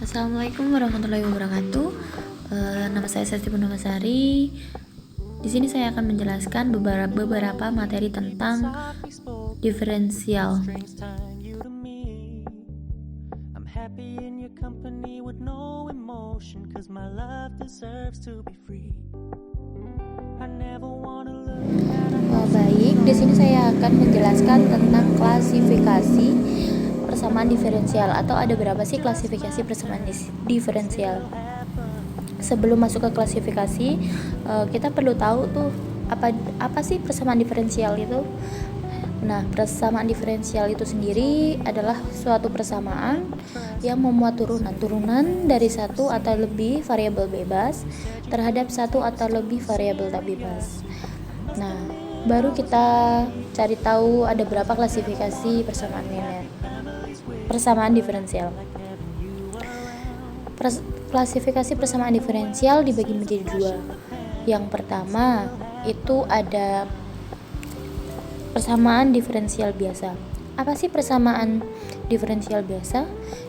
Assalamualaikum warahmatullahi wabarakatuh. Nama saya Sesti Purnamasari. Di sini saya akan menjelaskan beberapa materi tentang diferensial. Baik, di sini saya akan menjelaskan tentang klasifikasi persamaan diferensial, atau ada berapa sih klasifikasi persamaan diferensial. Sebelum masuk ke klasifikasi, kita perlu tahu tuh apa sih persamaan diferensial itu. Nah, persamaan diferensial itu sendiri adalah suatu persamaan yang memuat turunan dari satu atau lebih variabel bebas terhadap satu atau lebih variabel tak bebas. Nah, baru kita cari tahu ada berapa klasifikasi persamaan diferensial. Klasifikasi persamaan diferensial dibagi menjadi dua. Yang pertama itu ada persamaan diferensial biasa. Apa sih persamaan diferensial biasa?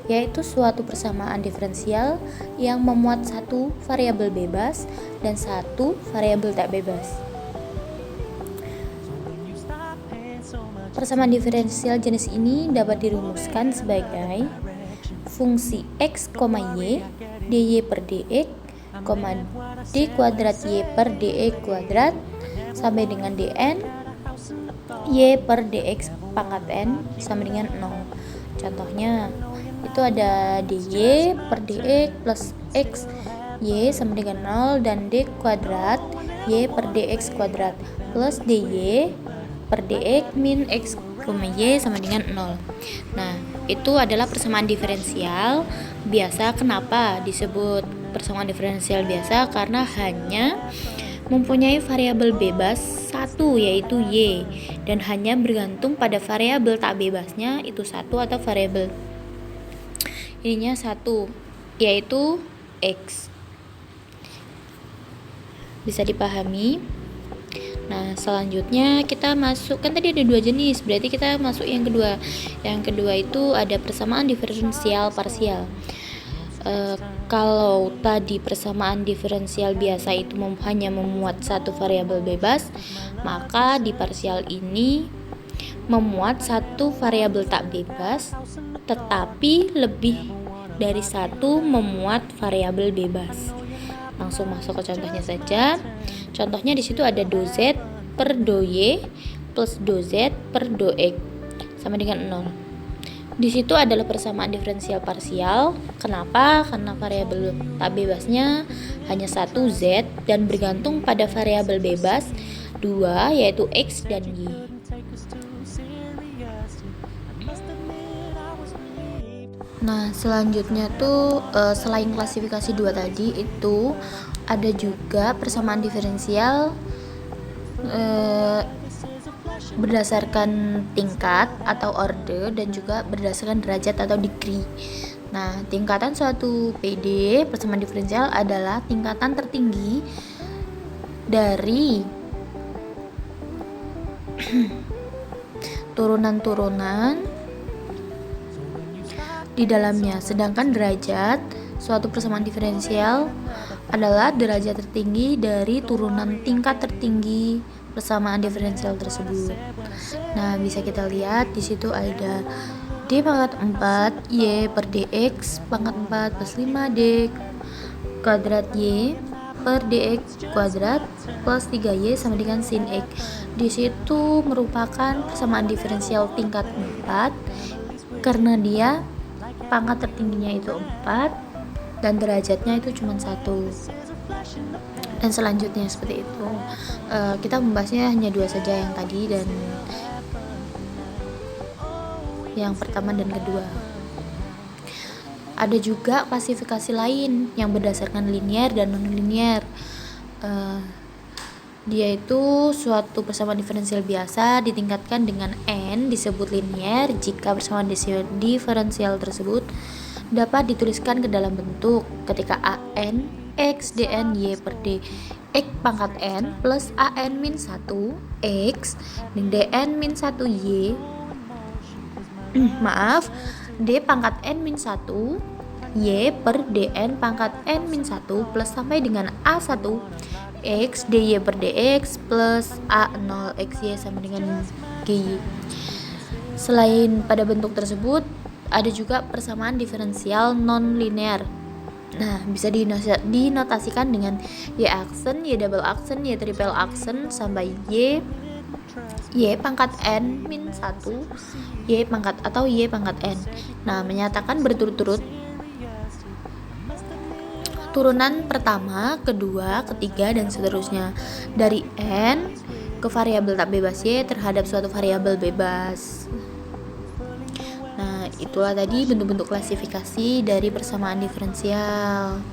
Yaitu suatu persamaan diferensial yang memuat satu variabel bebas dan satu variabel tak bebas. Persamaan diferensial jenis ini dapat dirumuskan sebagai fungsi x, y dy per dx, d kuadrat y per dx kuadrat sampai dengan dn y per dx pangkat n sama dengan 0. Contohnya itu ada dy per dx plus x y sama dengan 0 dan d kuadrat y per dx kuadrat plus dy per dx min x, y sama dengan 0. Nah, itu adalah persamaan diferensial biasa. Kenapa disebut persamaan diferensial biasa? Karena hanya mempunyai variabel bebas satu, yaitu y, dan hanya bergantung pada variabel tak bebasnya itu satu atau variabel ininya satu, yaitu x. Bisa dipahami? Nah, selanjutnya kita masuk, kan tadi ada dua jenis, berarti kita masuk yang kedua. Yang kedua itu ada persamaan diferensial parsial. Kalau tadi persamaan diferensial biasa itu hanya memuat satu variabel bebas, maka di parsial ini memuat satu variabel tak bebas, tetapi lebih dari satu memuat variabel bebas. Langsung masuk ke contohnya saja. Contohnya di situ ada do z per do y plus do z per do x sama dengan 0. Di situ adalah persamaan diferensial parsial. Kenapa? Karena variabel tak bebasnya hanya satu z dan bergantung pada variabel bebas dua, yaitu x dan y. Nah, selanjutnya tuh selain klasifikasi dua tadi itu ada juga persamaan diferensial berdasarkan tingkat atau order dan juga berdasarkan derajat atau degree. Nah, tingkatan suatu PD persamaan diferensial adalah tingkatan tertinggi dari turunan-turunan di dalamnya. Sedangkan derajat suatu persamaan diferensial adalah derajat tertinggi dari turunan tingkat tertinggi persamaan diferensial tersebut. Nah, bisa kita lihat di situ ada d pangkat 4 y per dx pangkat 4 plus 5d kuadrat y per dx kuadrat plus 3y sama dengan sin x. Di situ merupakan persamaan diferensial tingkat 4 karena dia pangkat tertingginya itu 4 dan derajatnya itu cuma 1. Dan selanjutnya seperti itu. Kita membahasnya hanya dua saja, yang tadi dan yang pertama dan kedua. Ada juga klasifikasi lain yang berdasarkan linear dan non-linear. Dia itu suatu persamaan diferensial biasa ditingkatkan dengan n disebut linear jika persamaan diferensial tersebut dapat dituliskan ke dalam bentuk ketika an x dn y per d x pangkat n plus an min 1 x dan dn min 1 y d pangkat n min 1 Y per dn pangkat n min 1 plus sampai dengan A1 X dy per dx plus A0 xy sama dengan gy. Selain pada bentuk tersebut, ada juga persamaan diferensial non-linear. Nah, bisa dinotasikan dengan Y aksen, Y double aksen, Y triple aksen sampai Y pangkat N min 1, Y pangkat atau Y pangkat N. Nah, menyatakan berturut-turut turunan pertama, kedua, ketiga, dan seterusnya dari N ke variabel tak bebas Y terhadap suatu variabel bebas. Nah, itulah tadi bentuk-bentuk klasifikasi dari persamaan diferensial.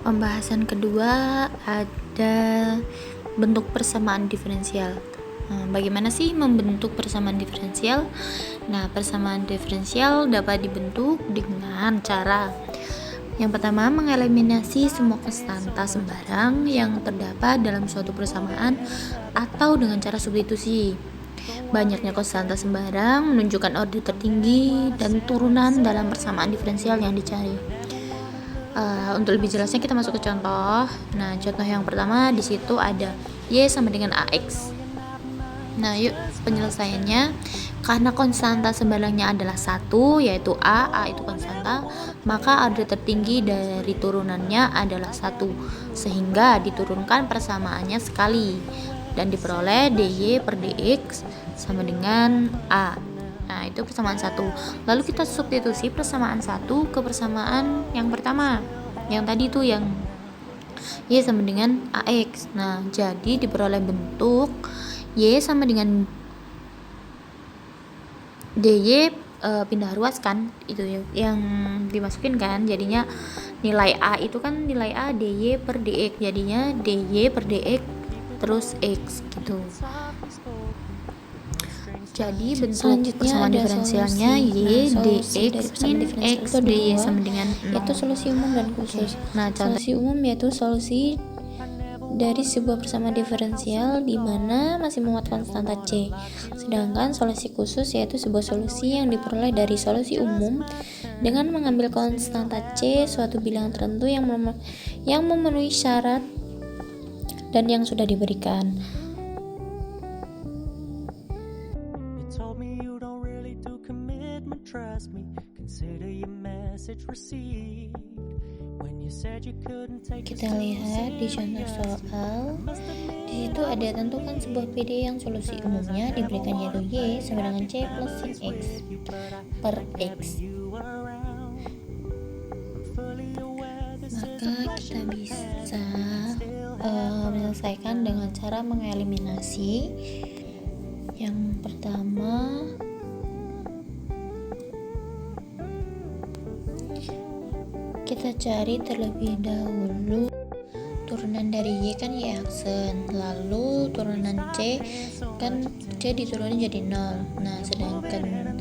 Pembahasan kedua ada bentuk persamaan diferensial. Nah, bagaimana sih membentuk persamaan diferensial? Nah, persamaan diferensial dapat dibentuk dengan cara yang pertama, mengeliminasi semua konstanta sembarang yang terdapat dalam suatu persamaan atau dengan cara substitusi. Banyaknya konstanta sembarang menunjukkan order tertinggi dan turunan dalam persamaan diferensial yang dicari. Untuk lebih jelasnya kita masuk ke contoh. Nah, contoh yang pertama di situ ada Y sama dengan AX. Nah, yuk penyelesaiannya. Karena konstanta sembarangnya adalah 1, yaitu A itu konstanta, maka order tertinggi dari turunannya adalah 1, sehingga diturunkan persamaannya sekali dan diperoleh dy per dx sama dengan A. Nah, itu persamaan 1. Lalu kita substitusi persamaan 1 ke persamaan yang pertama, yang tadi tuh yang Y sama dengan AX. Nah, jadi diperoleh bentuk Y sama dengan dy pindah ruas kan, itu yang dimasukin kan, jadinya nilai A itu kan nilai A dy per dx, jadinya dy per dx terus x gitu. Jadi bentuk persamaan diferensialnya y dx min x dy sama dengan 0. Itu solusi umum dan khusus. Nah, Solusi umum yaitu solusi dari sebuah persamaan diferensial di mana masih memuat konstanta C. Sedangkan solusi khusus yaitu sebuah solusi yang diperoleh dari solusi umum dengan mengambil konstanta C suatu bilangan tertentu yang memenuhi syarat dan yang sudah diberikan. Kita lihat di contoh soal. Di situ ada tentukan sebuah PD yang solusi umumnya diberikan yaitu Y sama dengan C plus sin X per X. Maka kita bisa menyelesaikan dengan cara mengeliminasi. Yang pertama, kita cari terlebih dahulu turunan dari Y kan Y aksen, lalu turunan C kan C diturunin jadi 0. Nah, sedangkan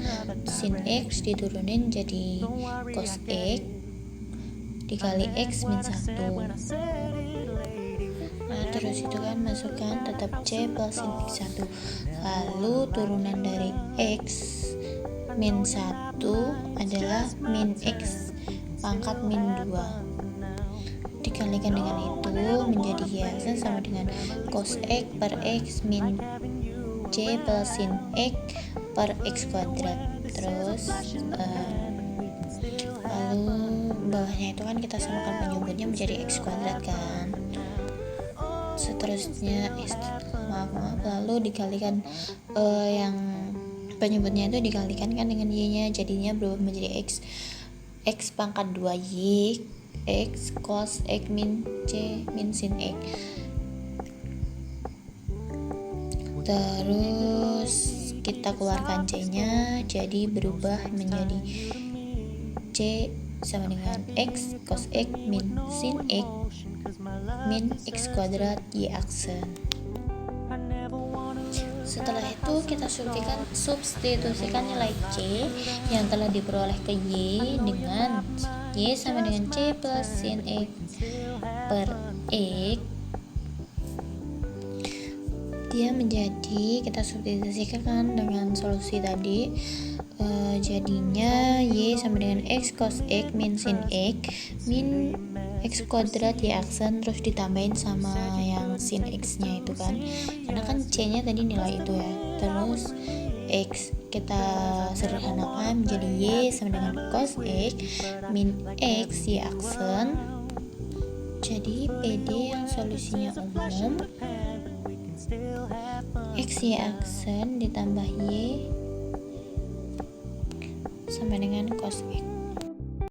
sin X diturunin jadi cos X dikali X min 1. Nah, terus itu kan masukkan tetap C plus sin X 1. Lalu turunan dari X min 1 adalah min X pangkat min 2 dikalikan dengan itu menjadi Y aksen sama dengan cos X per X min C plus sin X per X kuadrat. Terus lalu bawahnya itu kan kita samakan penyebutnya menjadi X kuadrat kan. Seterusnya lalu dikalikan yang penyebutnya itu dikalikan kan dengan Y nya, jadinya berubah menjadi X pangkat 2Y X cos X min C min sin X. Terus kita keluarkan C nya, jadi berubah menjadi C sama dengan X cos X min sin X min X kuadrat Y aksen. Setelah itu kita substitusikan nilai C yang telah diperoleh ke Y dengan Y sama dengan C plus sin X per X. Dia menjadi, kita substitusikan dengan solusi tadi, Jadinya Y sama dengan X cos X min sin X min X kuadrat Y aksen terus ditambahin sama yang sin X nya itu kan, karena kan C nya tadi nilai itu ya. Terus X kita sederhanakan menjadi Y sama dengan cos X min X Y aksen. Jadi PD yang solusinya umum X Y aksen ditambah Y sama dengan cos X.